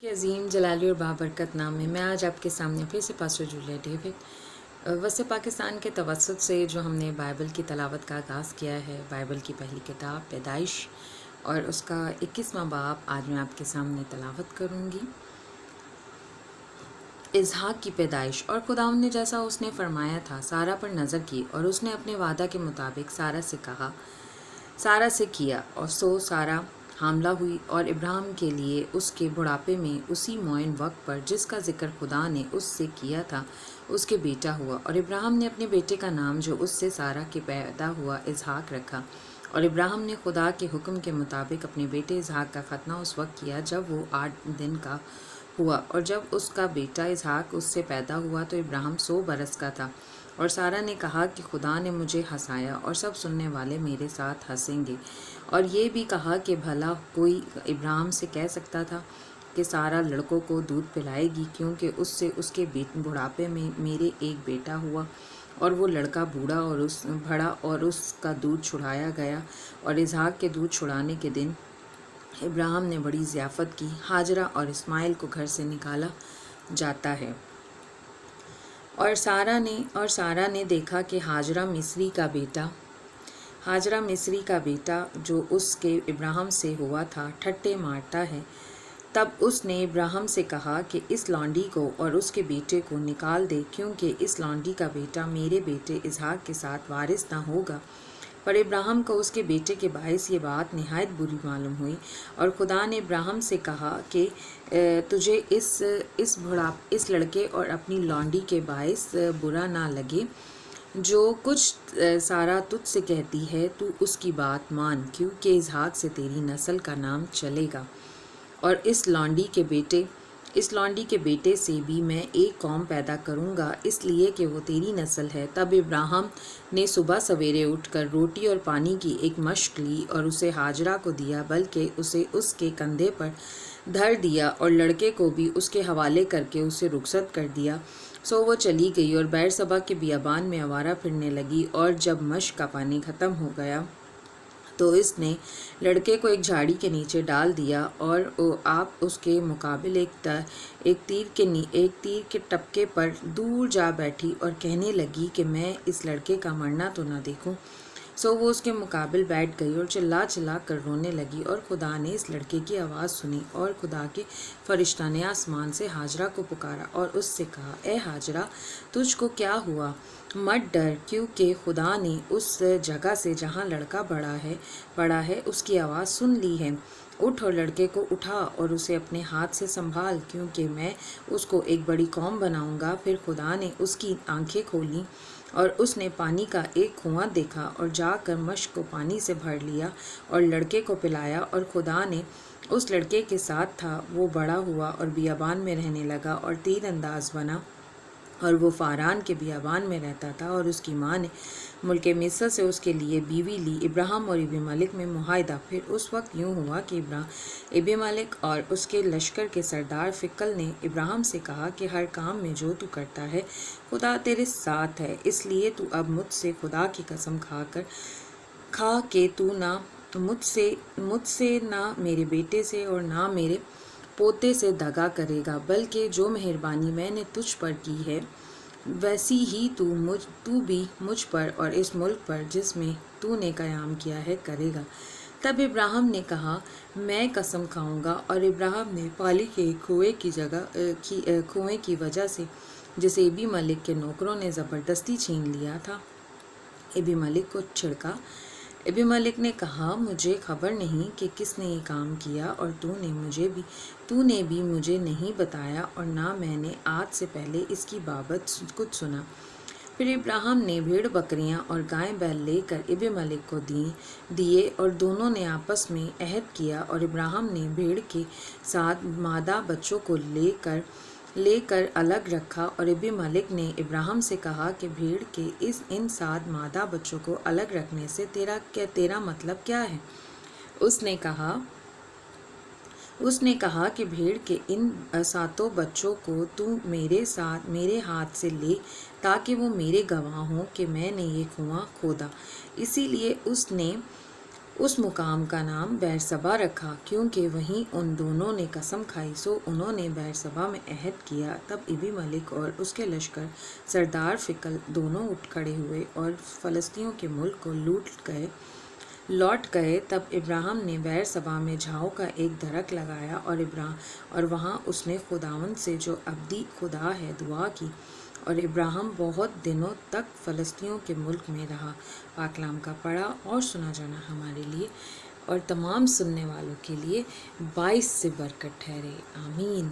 के अजीम जलाली और बाबरकत नाम में मैं आज आपके सामने फिर से पास्टर जूलिया डेविड वसे पाकिस्तान के तवसत से जो हमने बाइबल की तलावत का आगाज़ किया है। बाइबल की पहली किताब पैदाइश और उसका 21वां बाब आज मैं आपके सामने तलावत करूँगी। इसहाक की पैदाइश। और खुदावंद ने जैसा उसने फरमाया था सारा पर नज़र की, और उसने अपने वादा के मुताबिक सारा से किया, और सो सारा हामला हुई और इब्राहिम के लिए उसके बुढ़ापे में उसी मुअय्यन वक्त पर जिसका जिक्र खुदा ने उससे किया था उसके बेटा हुआ। और इब्राहिम ने अपने बेटे का नाम जो उससे सारा के पैदा हुआ इसहाक रखा। और इब्राहिम ने खुदा के हुक्म के मुताबिक अपने बेटे इसहाक का खतना उस वक्त किया जब वो 8 दिन का हुआ। और जब उसका बेटा इसहाक उससे पैदा हुआ तो इब्राहिम 100 बरस का था। और सारा ने कहा कि खुदा ने मुझे हंसाया और सब सुनने वाले मेरे साथ हंसेंगे। और ये भी कहा कि भला कोई इब्राहिम से कह सकता था कि सारा लड़कों को दूध पिलाएगी, क्योंकि उससे उसके बुढ़ापे में मेरे एक बेटा हुआ। और वो लड़का बड़ा और उसका दूध छुड़ाया गया। और इसहाक के दूध छुड़ाने के दिन इब्राहिम ने बड़ी ज़ियाफ़त की। हाजरा और इस्माइल को घर से निकाला जाता है। और सारा ने देखा कि हाजरा मिस्री का बेटा जो उसके इब्राहिम से हुआ था ठट्ठे मारता है। तब उसने इब्राहिम से कहा कि इस लौंडी को और उसके बेटे को निकाल दे, क्योंकि इस लौंडी का बेटा मेरे बेटे इसहाक के साथ वारिस न होगा। पर इब्राहिम को उसके बेटे के बायस ये बात निहायत बुरी मालूम हुई। और खुदा ने इब्राहिम से कहा कि तुझे इस लड़के और अपनी लौंडी के बायस बुरा ना लगे। जो कुछ सारा तुझसे कहती है तू उसकी बात मान, क्योंकि इसहाक से तेरी नस्ल का नाम चलेगा। और इस लौंडी के बेटे से भी मैं एक कौम पैदा करूंगा, इसलिए कि वो तेरी नस्ल है। तब इब्राहिम ने सुबह सवेरे उठकर रोटी और पानी की एक मश्क ली और उसे हाजरा को दिया, बल्कि उसे उसके कंधे पर धर दिया और लड़के को भी उसके हवाले करके उसे रुखसत कर दिया। सो वो चली गई और बैरसबा के बियाबान में आवारा फिरने लगी। और जब मश्क का पानी ख़त्म हो गया तो इसने लड़के को एक झाड़ी के नीचे डाल दिया। और आप उसके मुकाबिल एक तीर के टपके पर दूर जा बैठी और कहने लगी कि मैं इस लड़के का मरना तो न देखूं। सो वो उसके मुकाबिल बैठ गई और चिल्ला चिल्ला कर रोने लगी। और खुदा ने इस लड़के की आवाज़ सुनी, और खुदा के फरिश्ता ने आसमान से हाजरा को पुकारा और उससे कहा, ए हाजरा, तुझको क्या हुआ? मत डर, क्योंकि खुदा ने उस जगह से जहाँ लड़का बड़ा है उसकी आवाज़ सुन ली है। उठ और लड़के को उठा और उसे अपने हाथ से संभाल, क्योंकि मैं उसको एक बड़ी कौम बनाऊंगा। फिर खुदा ने उसकी आंखें खोली और उसने पानी का एक कुआं देखा और जाकर मश्क को पानी से भर लिया और लड़के को पिलाया। और खुदा ने उस लड़के के साथ था, वो बड़ा हुआ और बियाबान में रहने लगा और तीर अंदाज बना। और वो फारान के बियाबान में रहता था। और उसकी माँ ने मुल्क मिस्र से उसके लिए बीवी ली। इब्राहिम और अबीमेलेक में मुआहदा। फिर उस वक्त यूँ हुआ कि अबीमेलेक और उसके लश्कर के सरदार फिकल ने इब्राहिम से कहा कि हर काम में जो तू करता है खुदा तेरे साथ है, इसलिए तू अब मुझसे खुदा की कसम खा के तू ना मुझसे ना मेरे बेटे से और ना मेरे पोते से दगा करेगा, बल्कि जो मेहरबानी मैंने तुझ पर की है वैसी ही तू भी मुझ पर और इस मुल्क पर जिसमें तूने क़याम किया है करेगा। तब इब्राहिम ने कहा, मैं कसम खाऊंगा। और इब्राहिम ने पाली के कुएं की वजह से जिसे अबीमेलेक के नौकरों ने ज़बरदस्ती छीन लिया था अबीमेलेक को छिड़का। अबीमेलेक ने कहा, मुझे खबर नहीं कि किसने ये काम किया, और तूने भी मुझे नहीं बताया, और ना मैंने आज से पहले इसकी बाबत कुछ सुना। फिर इब्राहिम ने भेड़ बकरियां और गाय बैल लेकर अबीमेलेक को दिए और दोनों ने आपस में अहद किया। और इब्राहिम ने भेड़ के साथ मादा बच्चों को लेकर अलग रखा। और अबीमेलेक ने इब्राहिम से कहा कि भेड़ के इन 7 मादा बच्चों को अलग रखने से तेरा मतलब क्या है? उसने कहा कि भेड़ के इन 7 बच्चों को तू मेरे हाथ से ले, ताकि वो मेरे गवाह हों कि मैंने ये कुआं खोदा। इसीलिए उसने اس مقام کا نام بیرسبا رکھا کیونکہ وہیں ان دونوں نے قسم کھائی۔ سو انہوں نے بیرسبا میں عہد کیا۔ تب ابی ملک اور اس کے لشکر سردار فکل دونوں اٹھ کھڑے ہوئے اور فلسطینیوں کے ملک کو لوٹ گئے۔ تب ابراہیم نے بیرسبا میں جھاؤ کا ایک درخت لگایا اور وہاں اس نے خداوند سے جو ابدی خدا ہے دعا کی، اور ابراہیم بہت دنوں تک فلسطینیوں کے ملک میں رہا۔ پاک کلام کا پڑھا اور سنا جانا ہمارے لیے اور تمام سننے والوں کے لیے باعث سے برکت ٹھہرے، آمین۔